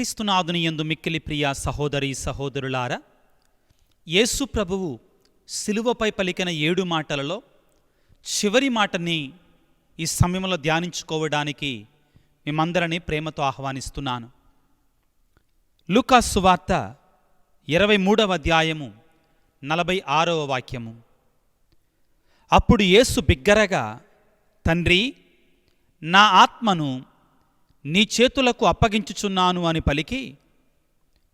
క్రీస్తునాథుని యందు మిక్కిలి ప్రియ సహోదరి సహోదరులారా, యేసు ప్రభువు సిలువపై పలికిన 7 మాటలలో చివరి మాటని ఈ సమయంలో ధ్యానించుకోవడానికి మిమ్మందరినీ ప్రేమతో ఆహ్వానిస్తున్నాను. లూకా సువార్త 23వ అధ్యాయము 46వ వాక్యము. అప్పుడు యేసు బిగ్గరగా, తండ్రి, నా ఆత్మను నీ చేతులకు అప్పగించుచున్నాను అని పలికి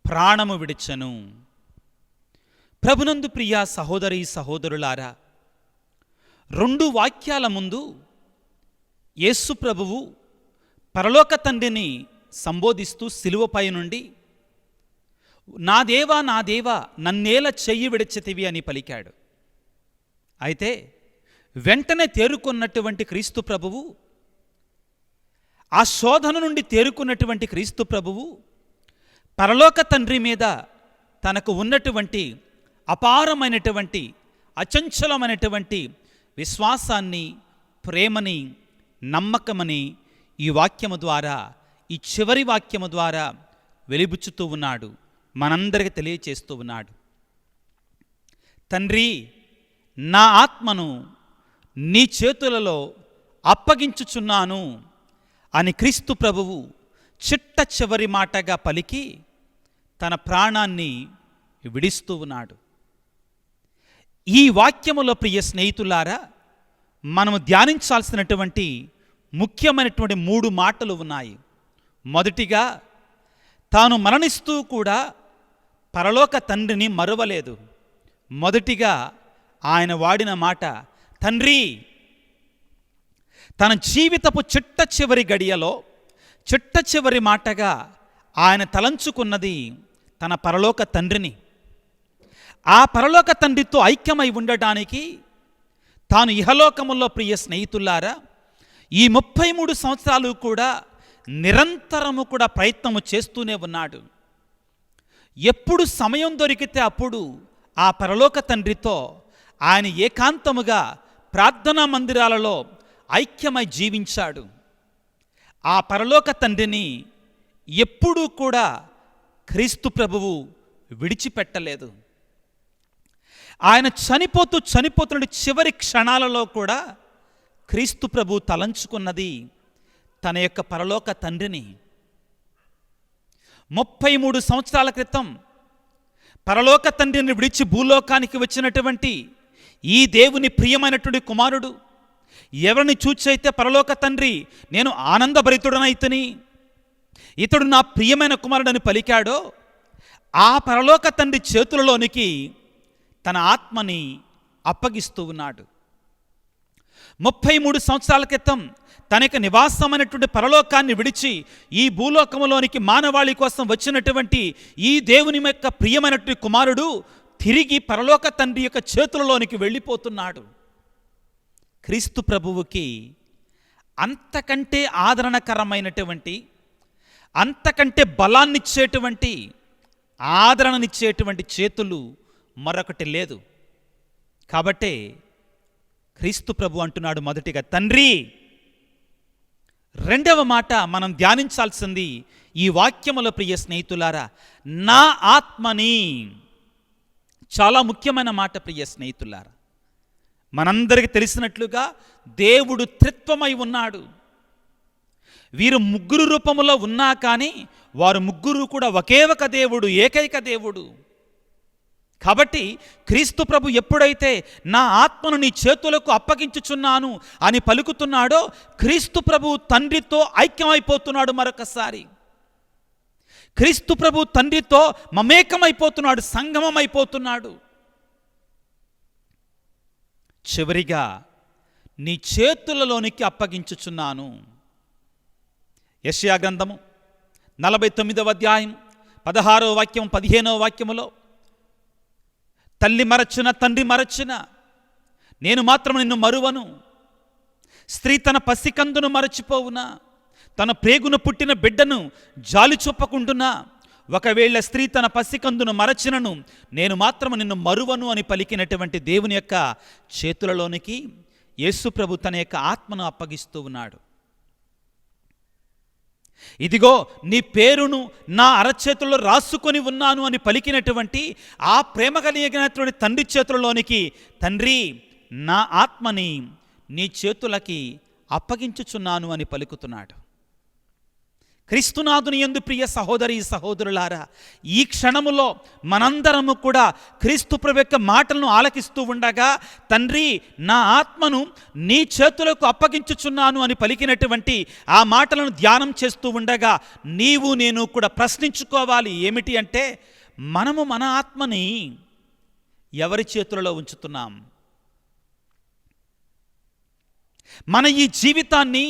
ప్రాణము విడిచెను. ప్రభునందు ప్రియ సహోదరి సహోదరులారా, 2 వాక్యాల ముందు యేసు ప్రభువు పరలోక తండ్రిని సంబోధిస్తూ సిలువపై నుండి, నా దేవా నా దేవా నన్నేల చెయ్యి విడిచితివి అని పలికాడు. అయితే వెంటనే తేరుకున్నటువంటి క్రీస్తు ప్రభువు, ఆ శోధన నుండి తేరుకున్నటువంటి క్రీస్తు ప్రభువు పరలోక తండ్రి మీద తనకు ఉన్నటువంటి అపారమైనటువంటి అచంచలమైనటువంటి విశ్వాసాన్ని, ప్రేమని, నమ్మకమని ఈ వాక్యము ద్వారా, ఈ చివరి వాక్యము ద్వారా వెలిబుచ్చుతూ ఉన్నాడు, మనందరికీ తెలియచేస్తూ ఉన్నాడు. తండ్రి, నా ఆత్మను నీ చేతులలో అప్పగించుచున్నాను అని క్రీస్తు ప్రభువు చిట్ట చివరి మాటగా పలికి తన ప్రాణాన్ని విడిస్తూ ఉన్నాడు. ఈ వాక్యములో ప్రియ స్నేహితులారా, మనము ధ్యానించాల్సినటువంటి ముఖ్యమైనటువంటి 3 మాటలు ఉన్నాయి. మొదటిగా, తాను మరణిస్తూ కూడా పరలోక తండ్రిని మరువలేదు. మొదటిగా ఆయన వాడిన మాట తండ్రి. తన జీవితపు చిట్ట చివరి గడియలో చిట్ట చివరి మాటగా ఆయన తలంచుకున్నది తన పరలోక తండ్రిని. ఆ పరలోక తండ్రితో ఐక్యమై ఉండటానికి తాను ఇహలోకములో ప్రియ స్నేహితులారా ఈ 33 సంవత్సరాలు కూడా నిరంతరము కూడా ప్రయత్నము చేస్తూనే ఉన్నాడు. ఎప్పుడు సమయం దొరికితే అప్పుడు ఆ పరలోక తండ్రితో ఆయన ఏకాంతముగా ప్రార్థనా మందిరాలలో ఐక్యమై జీవించాడు. ఆ పరలోక తండ్రిని ఎప్పుడూ కూడా క్రీస్తు ప్రభువు విడిచిపెట్టలేదు. ఆయన చనిపోతున్న చివరి క్షణాలలో కూడా క్రీస్తు ప్రభువు తలంచుకున్నది తన యొక్క పరలోక తండ్రిని. 33 సంవత్సరాల క్రితం పరలోక తండ్రిని విడిచి భూలోకానికి వచ్చినటువంటి ఈ దేవుని ప్రియమైనటువంటి కుమారుడు ఎవరిని చూచైతే పరలోక తండ్రి, నేను ఆనందభరితుడనైతని, ఇతడు నా ప్రియమైన కుమారుడని పలికాడో, ఆ పరలోక తండ్రి చేతులలోనికి తన ఆత్మని అప్పగిస్తూ ఉన్నాడు. 33 సంవత్సరాల క్రితం తన యొక్క నివాసమైనటువంటి పరలోకాన్ని విడిచి ఈ భూలోకంలోనికి మానవాళి కోసం వచ్చినటువంటి ఈ దేవుని యొక్క ప్రియమైనటువంటి కుమారుడు తిరిగి పరలోక తండ్రి యొక్క చేతులలోనికి వెళ్ళిపోతున్నాడు. క్రీస్తు ప్రభువుకి అంతకంటే ఆదరణకరమైనటువంటి, అంతకంటే బలాన్నిచ్చేటువంటి, ఆదరణనిచ్చేటువంటి చేతులు మరొకటి లేదు. కాబట్టే క్రీస్తు ప్రభు అంటున్నాడు మొదటిగా తండ్రి. రెండవ మాట మనం ధ్యానించాల్సింది ఈ వాక్యముల ప్రియ స్నేహితులారా, నా ఆత్మని. చాలా ముఖ్యమైన మాట ప్రియ స్నేహితులారా. మనందరికీ తెలిసినట్లుగా దేవుడు త్రిత్వమై ఉన్నాడు. వీరు 3 రూపములో ఉన్నా కానీ వారు 3 కూడా ఒకే ఒక దేవుడు, ఏకైక దేవుడు. కాబట్టి క్రీస్తు ప్రభు ఎప్పుడైతే నా ఆత్మను నీ చేతులకు అప్పగించుచున్నాను అని పలుకుతున్నాడో, క్రీస్తు ప్రభు తండ్రితో ఐక్యమైపోతున్నాడు. మరొకసారి క్రీస్తు ప్రభు తండ్రితో మమేకమైపోతున్నాడు, సంగమమైపోతున్నాడు. చివరిగా నీ చేతులలోనికి అప్పగించుచున్నాను. యెషయా గ్రంథము 49వ అధ్యాయం 16వ వాక్యం 15వ వాక్యములో, తల్లి మరచిన తండ్రి మరచిన నేను మాత్రం నిన్ను మరువను. స్త్రీ తన పసికందును మరచిపోవునా, తన ప్రేగును పుట్టిన బిడ్డను జాలి చూపకుండునా, ఒకవేళ స్త్రీ తన పసికందును మరచినను నేను మాత్రం నిన్ను మరువను అని పలికినటువంటి దేవుని యొక్క చేతులలోనికి యేసు ప్రభు తన యొక్క ఆత్మను అప్పగిస్తూ ఉన్నాడు. ఇదిగో నీ పేరును నా అరచేతుల్లో రాసుకొని ఉన్నాను అని పలికినటువంటి ఆ ప్రేమ కలిగినటువంటి తండ్రి చేతులలోనికి, తండ్రి నా ఆత్మని నీ చేతులకి అప్పగించుచున్నాను అని పలుకుతున్నాడు. క్రీస్తునాథుని యందు ప్రియ సహోదరి సహోదరులారా, ఈ క్షణములో మనందరము కూడా క్రీస్తు ప్రభు యొక్క మాటలను ఆలకిస్తూ ఉండగా, తండ్రి నా ఆత్మను నీ చేతులకు అప్పగించుచున్నాను అని పలికినటువంటి ఆ మాటలను ధ్యానం చేస్తూ ఉండగా నీవు నేను కూడా ప్రశ్నించుకోవాలి. ఏమిటి అంటే, మనము మన ఆత్మని ఎవరి చేతులలో ఉంచుతున్నాం? మన ఈ జీవితాన్ని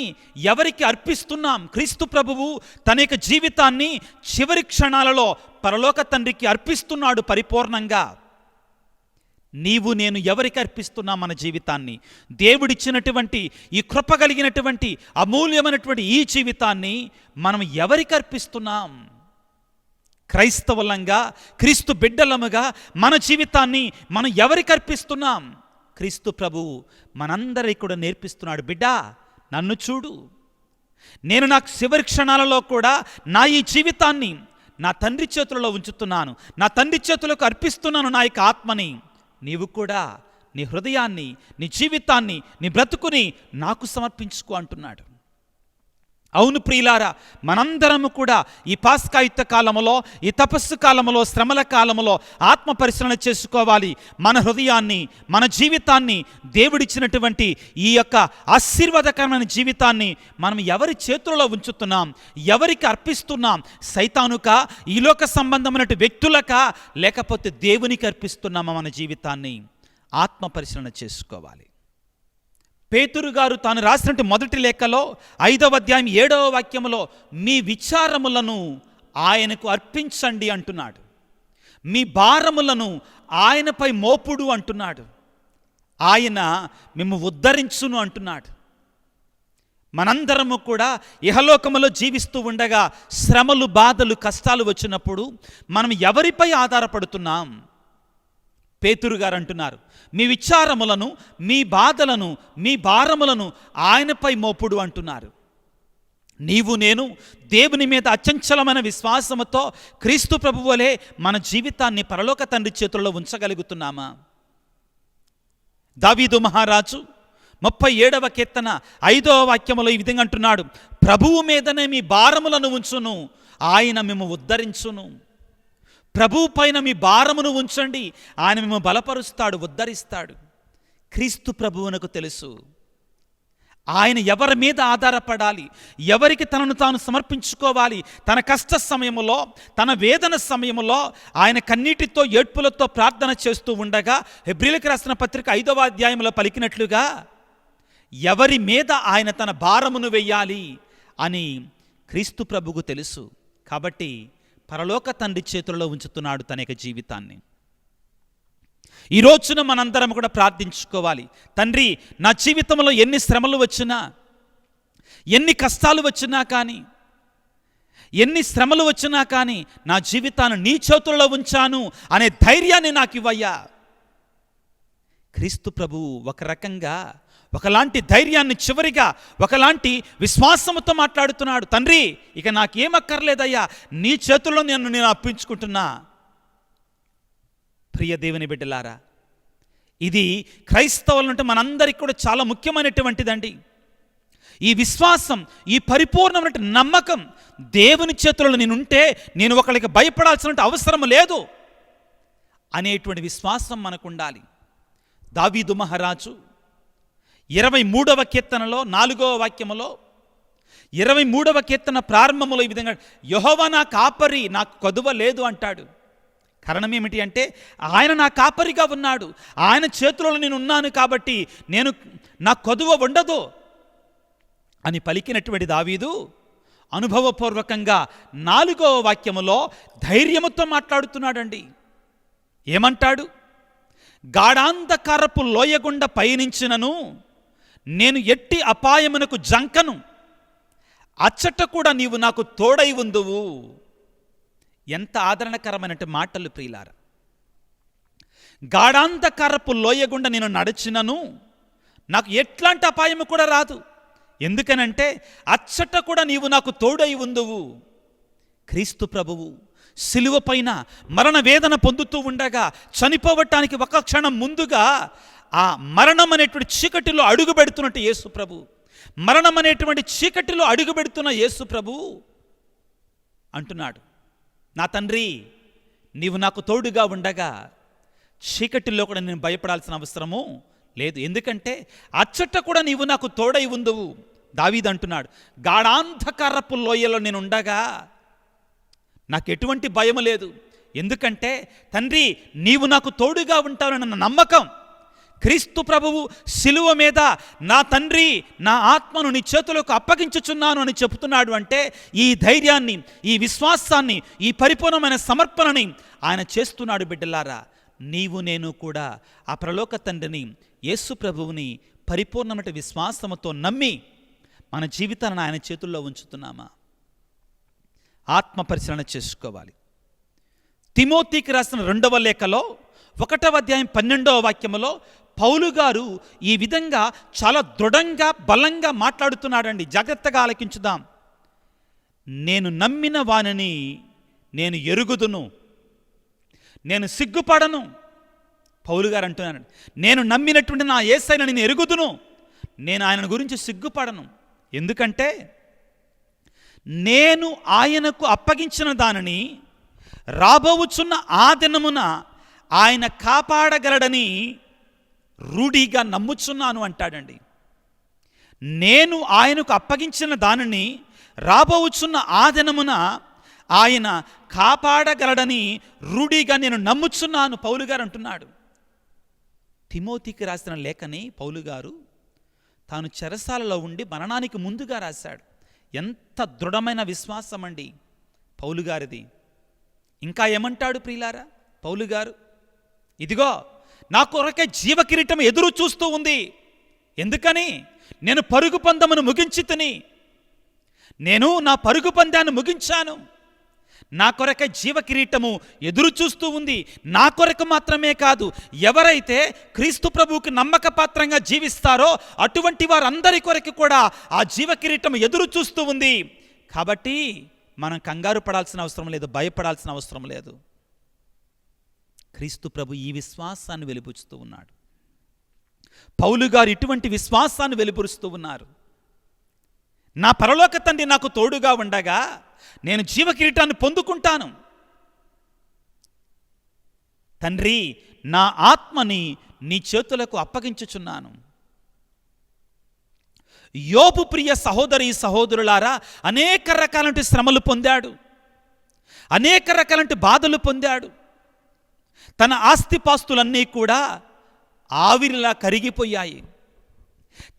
ఎవరికి అర్పిస్తున్నాం? క్రీస్తు ప్రభువు తన యొక్క జీవితాన్ని చివరి క్షణాలలో పరలోక తండ్రికి అర్పిస్తున్నాడు పరిపూర్ణంగా. నీవు నేను ఎవరికి అర్పిస్తున్నాం మన జీవితాన్ని? దేవుడిచ్చినటువంటి ఈ కృప కలిగినటువంటి అమూల్యమైనటువంటి ఈ జీవితాన్ని మనం ఎవరికి అర్పిస్తున్నాం? క్రైస్తవులంగా, క్రీస్తు బిడ్డలముగా మన జీవితాన్ని మనం ఎవరికి అర్పిస్తున్నాం? క్రీస్తు ప్రభువు మనందరికీ కూడా నేర్పిస్తున్నాడు. బిడ్డా, నన్ను చూడు, నేను నా చివరి క్షణాలలో కూడా నా ఈ జీవితాన్ని నా తండ్రి చేతులలో ఉంచుతున్నాను, నా తండ్రి చేతులకు అర్పిస్తున్నాను నా యొక్క ఆత్మని. నీవు కూడా నీ హృదయాన్ని, నీ జీవితాన్ని, నీ బ్రతుకుని నాకు సమర్పించుకో అంటున్నాడు. అవును ప్రియులారా, మనందరము కూడా ఈ పాస్కాయుక్త కాలములో, ఈ తపస్సు కాలములో, శ్రమల కాలములో ఆత్మ పరిశీలన చేసుకోవాలి. మన హృదయాన్ని, మన జీవితాన్ని, దేవుడిచ్చినటువంటి ఈ యొక్క ఆశీర్వాదకరమైన జీవితాన్ని మనం ఎవరి చేతుల్లో ఉంచుతున్నాం? ఎవరికి అర్పిస్తున్నాం? సైతానుకా, ఈ లోక సంబంధమైన వ్యక్తులకా, లేకపోతే దేవునికి అర్పిస్తున్నామా మన జీవితాన్ని? ఆత్మ పరిశీలన చేసుకోవాలి. పేతురు గారు తాను రాసినట్టు మొదటి లేఖలో 5వ అధ్యాయం 7వ వాక్యములో మీ విచారములను ఆయనకు అర్పించండి అంటున్నాడు. మీ భారములను ఆయనపై మోపుడు అంటున్నాడు. ఆయన మేము ఉద్ధరించును అంటున్నాడు. మనందరము కూడా ఇహలోకములో జీవిస్తూ ఉండగా శ్రమలు, బాధలు, కష్టాలు వచ్చినప్పుడు మనం ఎవరిపై ఆధారపడుతున్నాం? పేతురు గారు అంటున్నారు, మీ విచారములను, మీ బాధలను, మీ భారములను ఆయనపై మోపుడు అంటున్నారు. నీవు నేను దేవుని మీద అచంచలమైన విశ్వాసముతో క్రీస్తు ప్రభువులే మన జీవితాన్ని పరలోక తండ్రి చేతుల్లో ఉంచగలుగుతున్నామా? దావీదు మహారాజు 37వ కీర్తన 5వ వాక్యములో ఈ విధంగా అంటున్నాడు, ప్రభువు మీదనే మీ భారములను ఉంచును, ఆయన మేము ఉద్ధరించును. ప్రభువు పైన మీ భారమును ఉంచండి, ఆయన మేము బలపరుస్తాడు, ఉద్ధరిస్తాడు. క్రీస్తు ప్రభువునకు తెలుసు ఆయన ఎవరి మీద ఆధారపడాలి, ఎవరికి తనను తాను సమర్పించుకోవాలి. తన కష్ట సమయములో, తన వేదన సమయములో ఆయన కన్నీటితో, ఏడ్పులతో ప్రార్థన చేస్తూ ఉండగా హెబ్రీయులకు రాసిన పత్రిక 5వ అధ్యాయంలో పలికినట్లుగా ఎవరి మీద ఆయన తన భారమును వెయ్యాలి అని క్రీస్తు ప్రభువుకు తెలుసు. కాబట్టి పరలోక తండ్రి చేతుల్లో ఉంచుతున్నాడు తన యొక్క జీవితాన్ని. ఈ రోజున మనందరం కూడా ప్రార్థించుకోవాలి. తండ్రి, నా జీవితంలో ఎన్ని శ్రమలు వచ్చినా, ఎన్ని కష్టాలు వచ్చినా కానీ, ఎన్ని శ్రమలు వచ్చినా కానీ నా జీవితాన్ని నీ చేతుల్లో ఉంచాను అనే ధైర్యాన్ని నాకు ఇవ్వయ్యా. క్రీస్తు ప్రభువు ఒక రకంగా ఒకలాంటి ధైర్యాన్ని, చివరిగా ఒకలాంటి విశ్వాసముతో మాట్లాడుతున్నాడు. తండ్రి, ఇక నాకేమక్కర్లేదయ్యా, నీ చేతుల్లో నేను అర్పించుకుంటున్నా. ప్రియ దేవుని బిడ్డలారా, ఇది క్రైస్తవులంటే మనందరికీ కూడా చాలా ముఖ్యమైనటువంటిదండి. ఈ విశ్వాసం, ఈ పరిపూర్ణమైన నమ్మకం, దేవుని చేతుల్లో నేనుంటే నేను ఒకరికి భయపడాల్సిన అవసరం లేదు అనేటువంటి విశ్వాసం మనకు ఉండాలి. దావీదు మహారాజు 23వ కీర్తనలో 4వ వాక్యములో, 23వ కీర్తన ప్రారంభములో ఈ విధంగా, యెహోవా నా కాపరి, నాకు కొదువ లేదు అంటాడు. కారణం ఏమిటి అంటే, ఆయన నా కాపరిగా ఉన్నాడు, ఆయన చేతులలో నేను ఉన్నాను కాబట్టి నా కొదువ ఉండదు అని పలికినటువంటి దావీదు అనుభవపూర్వకంగా 4వ వాక్యములో ధైర్యముతో మాట్లాడుతున్నాడండి. ఏమంటాడు? గాఢాంధకారపు లోయగుండ పయనించినను నేను ఎట్టి అపాయమునకు జంకను, అచ్చట కూడా నీవు నాకు తోడై ఉందువు. ఎంత ఆదరణకరమైన మాటలు ప్రియులారా. గాఢాంధకారపు లోయగుండ నేను నడిచినను నాకు ఎట్లాంటి అపాయము కూడా రాదు. ఎందుకనంటే అచ్చట కూడా నీవు నాకు తోడై ఉందువు. క్రీస్తు ప్రభువు సిలువ పైన మరణ వేదన పొందుతూ ఉండగా చనిపోవటానికి ఒక క్షణం ముందుగా ఆ మరణం అనేటువంటి చీకటిలో అడుగు పెడుతున్నట్టు యేసు ప్రభు, మరణం అనేటువంటి చీకటిలో అడుగు పెడుతున్న యేసు ప్రభు అంటున్నాడు, నా తండ్రి నీవు నాకు తోడుగా ఉండగా చీకటిలో కూడా నేను భయపడాల్సిన అవసరము లేదు. ఎందుకంటే అచ్చట కూడా నీవు నాకు తోడై ఉందువు. దావీదు అంటున్నాడు, గాఢాంధకారపు లోయలో నేను ఉండగా నాకు ఎటువంటి భయం లేదు. ఎందుకంటే తండ్రి నీవు నాకు తోడుగా ఉంటావన్న నమ్మకం. క్రీస్తు ప్రభువు సిలువ మీద నా తండ్రి నా ఆత్మను నీ చేతులకు అప్పగించుచున్నాను అని చెబుతున్నాడు. అంటే ఈ ధైర్యాన్ని, ఈ విశ్వాసాన్ని, ఈ పరిపూర్ణమైన సమర్పణని ఆయన చేస్తున్నాడు. బిడ్డలారా, నీవు నేను కూడా ఆ ప్రలోక తండ్రిని యేసు ప్రభువుని పరిపూర్ణమైన విశ్వాసముతో నమ్మి మన జీవితాలను ఆయన చేతుల్లో ఉంచుతున్నామా? ఆత్మ పరిశీలన చేసుకోవాలి. తిమోతికి రాసిన 2వ లేఖలో 1వ అధ్యాయం 12వ వాక్యములో పౌలు గారు ఈ విధంగా చాలా దృఢంగా బలంగా మాట్లాడుతున్నాడండి. జాగ్రత్తగా ఆలకించుదాం. నేను నమ్మిన వానిని నేను ఎరుగుదును, నేను సిగ్గుపడను. పౌలు గారు అంటున్నాను, నేను నమ్మినటువంటి నా యేసయ్యను నేను ఎరుగుదును, నేను ఆయన గురించి సిగ్గుపడను. ఎందుకంటే నేను ఆయనకు అప్పగించిన దానిని రాబోవుచున్న ఆ దినమున ఆయన కాపాడగలడని రూఢిగా నమ్ముచున్నాను అంటాడండి. నేను ఆయనకు అప్పగించిన దానిని రాబోవుచున్న ఆ దినమున ఆయన కాపాడగలడని రూఢిగా నేను నమ్ముచున్నాను పౌలు గారు అంటున్నాడు. తిమోతికి రాసిన లేఖని పౌలు గారు తాను చెరసాలలో ఉండి మరణానికి ముందుగా రాశాడు. ఎంత దృఢమైన విశ్వాసం అండి పౌలు గారిది. ఇంకా ఏమంటాడు ప్రియులారా పౌలు గారు, ఇదిగో నా కొరకే జీవ కిరీటం ఎదురు చూస్తూ ఉంది. ఎందుకని? నేను పరుగు పందెమును ముగించితిని, నేను నా పరుగు పందాన్ని ముగించాను. నా కొరకే జీవ కిరీటము ఎదురు చూస్తూ ఉంది. నా కొరకు మాత్రమే కాదు, ఎవరైతే క్రీస్తు ప్రభువుకి నమ్మకపాత్రంగా జీవిస్తారో అటువంటి వారందరి కొరకు కూడా ఆ జీవ కిరీటం ఎదురు చూస్తూ ఉంది. కాబట్టి మనం కంగారు పడాల్సిన అవసరం లేదు, భయపడాల్సిన అవసరం లేదు. క్రీస్తు ప్రభు ఈ విశ్వాసాన్ని వెలిపురుస్తూ ఉన్నాడు. పౌలు గారు ఇటువంటి విశ్వాసాన్ని వెలిపురుస్తూ ఉన్నారు. నా పరలోక తండ్రి నాకు తోడుగా ఉండగా నేను జీవ కిరీటాన్ని పొందుకుంటాను. తండ్రి నా ఆత్మని నీ చేతులకు అప్పగించుచున్నాను. యోబు ప్రియ సహోదరి సహోదరులారా, అనేక రకాలంటి శ్రమలు పొందాడు, అనేక రకాలంటి బాధలు పొందాడు. తన ఆస్తిపాస్తులన్నీ కూడా ఆవిరిలా కరిగిపోయాయి.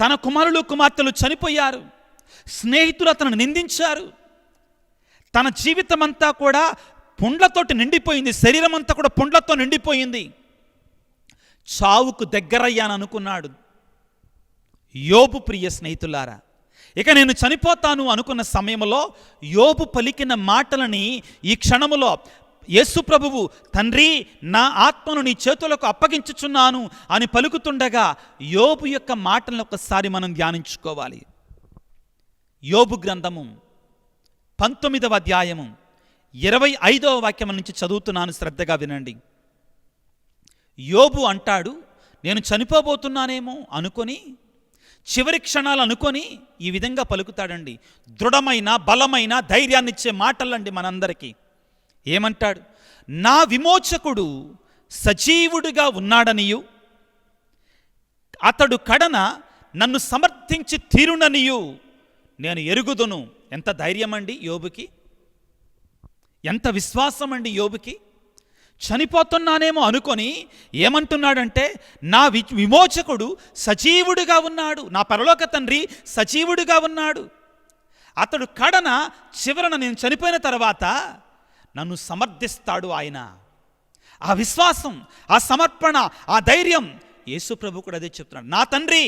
తన కుమారులు కుమార్తెలు చనిపోయారు. స్నేహితులు అతను నిందించారు. తన జీవితం అంతా కూడా పుండ్లతోటి నిండిపోయింది. శరీరం అంతా కూడా పుండ్లతో నిండిపోయింది. చావుకు దగ్గరయ్యాను అనుకున్నాడు. యోబు ప్రియ స్నేహితులారా, ఇక నేను చనిపోతాను అనుకున్న సమయంలో యోబు పలికిన మాటలని ఈ క్షణములో యేసు ప్రభువు తండ్రి నా ఆత్మను నీ చేతులకు అప్పగించుచున్నాను అని పలుకుతుండగా యోబు యొక్క మాటలను ఒకసారి మనం ధ్యానించుకోవాలి. యోబు గ్రంథము 19వ అధ్యాయము 25వ వాక్యం నుంచి చదువుతున్నాను, శ్రద్ధగా వినండి. యోబు అంటాడు, నేను చనిపోబోతున్నానేమో అనుకొని, చివరి క్షణాలు అనుకొని ఈ విధంగా పలుకుతాడండి. దృఢమైన బలమైన ధైర్యాన్నిచ్చే మాటలండి మనందరికీ. ఏమంటాడు? నా విమోచకుడు సజీవుడిగా ఉన్నాడనియు అతడు కడన నన్ను సమర్థించి తీరుననియు నేను ఎరుగుదును. ఎంత ధైర్యం అండి యోబుకి, ఎంత విశ్వాసం అండి యోబుకి. చనిపోతున్నానేమో అనుకొని ఏమంటున్నాడంటే నా విమోచకుడు సజీవుడిగా ఉన్నాడు, నా పరలోక తండ్రి సజీవుడిగా ఉన్నాడు. అతడు కడన చివరన నేను చనిపోయిన తర్వాత నన్ను సమర్థిస్తాడు ఆయన. ఆ విశ్వాసం, ఆ సమర్పణ, ఆ ధైర్యం యేసు ప్రభు కూడా అదే చెప్తున్నాడు. నా తండ్రి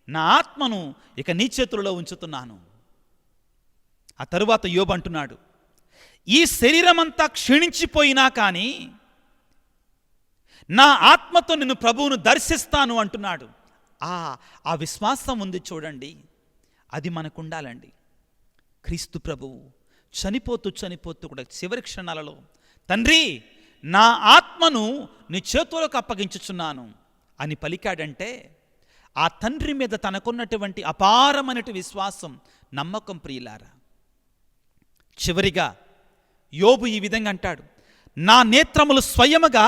నా ఆత్మను ఇక నీ చేతుల్లో ఉంచుతున్నాను. ఆ తరువాత యోబు అంటున్నాడు, ఈ శరీరం అంతా క్షీణించిపోయినా కానీ నా ఆత్మతో నిన్ను ప్రభువును దర్శిస్తాను అంటున్నాడు. ఆ విశ్వాసం ఉంది చూడండి. అది మనకు ఉండాలండి. క్రీస్తు ప్రభువు చనిపోతూ కూడా చివరి క్షణాలలో తండ్రి నా ఆత్మను నీ చేతులకు అప్పగించుచున్నాను అని పలికాడంటే ఆ తండ్రి మీద తనకున్నటువంటి అపారమైనటువంటి విశ్వాసం, నమ్మకం ప్రియులారా. చివరిగా యోబు ఈ విధంగా అంటాడు, నా నేత్రములు స్వయముగా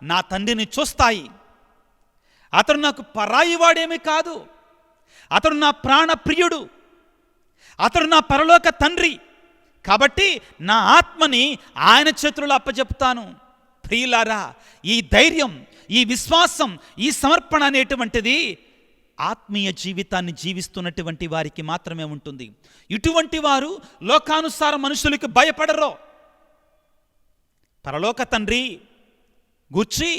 నా తండ్రిని చూస్తాయి. అతడు నాకు పరాయివాడేమీ కాదు, అతడు నా ప్రాణ ప్రియుడు, అతడు నా పరలోక తండ్రి. కాబట్టి నా ఆత్మని ఆయన చేతుల్లో అప్పచెప్తాను. ప్రియులారా, ఈ ధైర్యం, ఈ విశ్వాసం, ఈ సమర్పణ అనేటువంటిది ఆత్మీయ జీవితాన్ని జీవిస్తున్నటువంటి వారికి మాత్రమే ఉంటుంది. ఇటువంటి వారు లోకానుసార మనుషులకు భయపడరు. పరలోక తండ్రి గూర్చి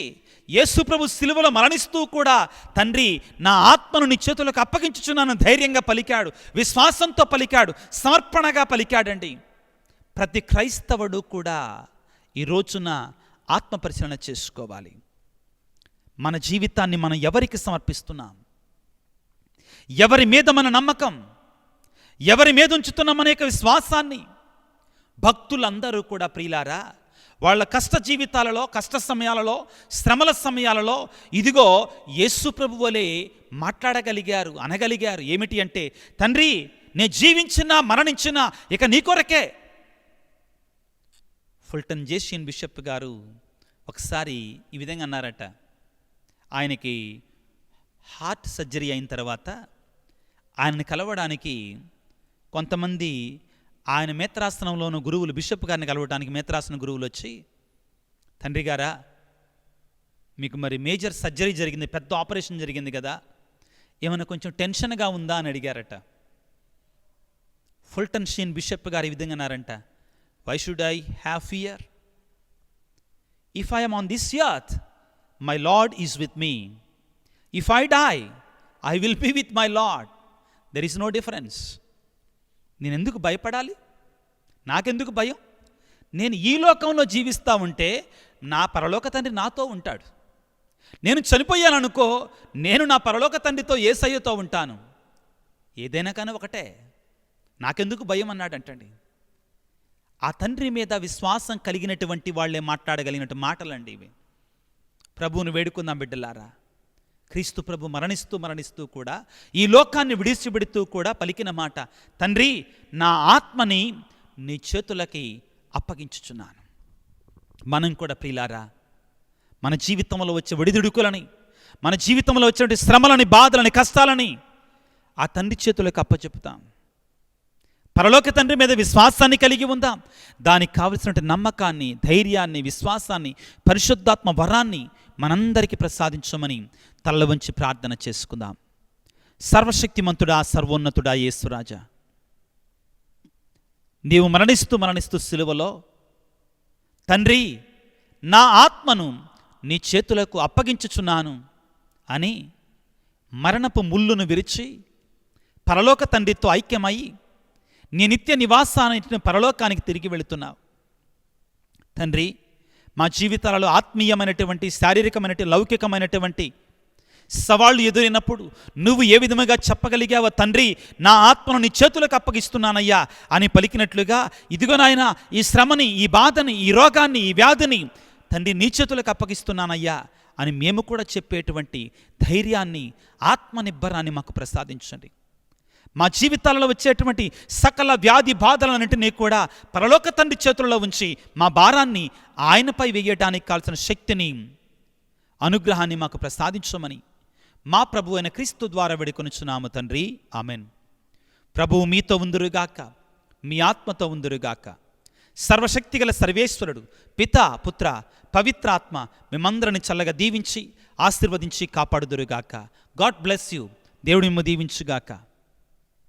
యేసుప్రభు సిలువలో మరణిస్తూ కూడా తండ్రి నా ఆత్మను నీ చేతులకు అప్పగించుచున్నాను ధైర్యంగా పలికాడు, విశ్వాసంతో పలికాడు, సమర్పణగా పలికాడండి. ప్రతి క్రైస్తవుడు కూడా ఈ రోజున ఆత్మ పరిశీలన చేసుకోవాలి. మన జీవితాన్ని మనం ఎవరికి సమర్పిస్తున్నాం? ఎవరి మీద మన నమ్మకం? ఎవరి మీద ఉంచుతున్నాం మన యొక్క విశ్వాసాన్ని? భక్తులందరూ కూడా ప్రియులారా వాళ్ళ కష్ట జీవితాలలో, కష్ట సమయాలలో, శ్రమల సమయాలలో ఇదిగో యేసు ప్రభు వలె మాట్లాడగలిగారు, అనగలిగారు. ఏమిటి అంటే, తండ్రి నేను జీవించినా మరణించినా ఇక నీ కొరకే. ఫుల్టన్ జేసియన్ బిషప్ గారు ఒకసారి ఈ విధంగా అన్నారట. ఆయనకి హార్ట్ సర్జరీ అయిన తర్వాత ఆయనని కలవడానికి కొంతమంది ఆయన మేత్రాసనంలోని గురువులు, బిషప్ గారిని కలవడానికి మేత్రాసన గురువులు వచ్చి, తండ్రి గారా మీకు మరి మేజర్ సర్జరీ జరిగింది, పెద్ద ఆపరేషన్ జరిగింది కదా, ఏమైనా కొంచెం టెన్షన్గా ఉందా అని అడిగారట. ఫుల్టన్ షీన్ బిషప్ గారు ఈ విధంగా అన్నారంట, why should I have fear? If I am on this earth, my Lord is with me. If I die, I will be with my Lord. There is no difference. నేను ఎందుకు భయపడాలి? నాకెందుకు భయం? నేను ఈ లోకంలో జీవిస్తూ ఉంటే నా పరలోక తండ్రి నాతో ఉంటాడు. నేను చనిపోయాననుకో, నేను నా పరలోక తండ్రితో యేసయ్యతో ఉంటాను. ఏదైనా కానీ ఒకటే, నాకెందుకు భయం అన్నాడంటండి. ఆ తండ్రి మీద విశ్వాసం కలిగినటువంటి వాళ్ళే మాట్లాడగలిగినట్టు మాటలండి ఇవి. ప్రభువును వేడుకుందాం బిడ్డలారా. క్రీస్తు ప్రభు మరణిస్తూ కూడా ఈ లోకాన్ని విడిచిపెడుతూ కూడా పలికిన మాట, తండ్రి నా ఆత్మని నీ చేతులకి అప్పగించుచున్నాను. మనం కూడా ప్రియులారా మన జీవితంలో వచ్చే ఒడిదుడుకులని, మన జీవితంలో వచ్చే శ్రమలని, బాధలని, కష్టాలని ఆ తండ్రి చేతులకు అప్పచెపుతాం. పరలోక తండ్రి మీద విశ్వాసాన్ని కలిగి ఉందాం. దానికి కావలసినటువంటి నమ్మకాన్ని, ధైర్యాన్ని, విశ్వాసాన్ని, పరిశుద్ధాత్మ వరాన్ని మనందరికీ ప్రసాదించమని తల్ల వంచి ప్రార్థన చేసుకుందాం. సర్వశక్తిమంతుడా, సర్వోన్నతుడా యేసురాజా, నీవు మరణిస్తూ సిలువలో తండ్రి నా ఆత్మను నీ చేతులకు అప్పగించుచున్నాను అని మరణపు ముళ్ళును విరిచి పరలోక తండ్రితో ఐక్యమై నీ నిత్య నివాసాన్ని పరలోకానికి తిరిగి వెళుతున్నావు. తండ్రి మా జీవితాలలో ఆత్మీయమైనటువంటి, శారీరకమైనటువంటి, లౌకికమైనటువంటి సవాళ్ళు ఎదురైనప్పుడు నువ్వు ఏ విధముగా చెప్పగలిగావో, తండ్రి నా ఆత్మను నీ చేతులకు అప్పగిస్తున్నానయ్యా అని పలికినట్లుగా, ఇదిగో నాయన ఈ శ్రమని, ఈ బాధని, ఈ రోగాన్ని, ఈ వ్యాధిని తండ్రి నీ చేతులకు అప్పగిస్తున్నానయ్యా అని మేము కూడా చెప్పేటువంటి ధైర్యాన్ని, ఆత్మనిబ్బరాన్ని మాకు ప్రసాదించండి. మా జీవితాలలో వచ్చేటువంటి సకల వ్యాధి బాధలన్నింటినీ కూడా పరలోక తండ్రి చేతుల్లో ఉంచి మా భారాన్ని ఆయనపై వేయడానికి కావాల్సిన శక్తిని, అనుగ్రహాన్ని మాకు ప్రసాదించమని మా ప్రభు అయిన క్రీస్తు ద్వారా వేడుకొనుచున్నాము తండ్రి. ఆమెన్. ప్రభువు మీతో ఉందురుగాక, మీ ఆత్మతో ఉందురుగాక. సర్వశక్తిగల సర్వేశ్వరుడు పిత, పుత్ర, పవిత్రాత్మ మిమ్మందరిని చల్లగా దీవించి ఆశీర్వదించి కాపాడుదురుగాక. God bless you. దేవుడి మిమ్ము దీవించుగాక.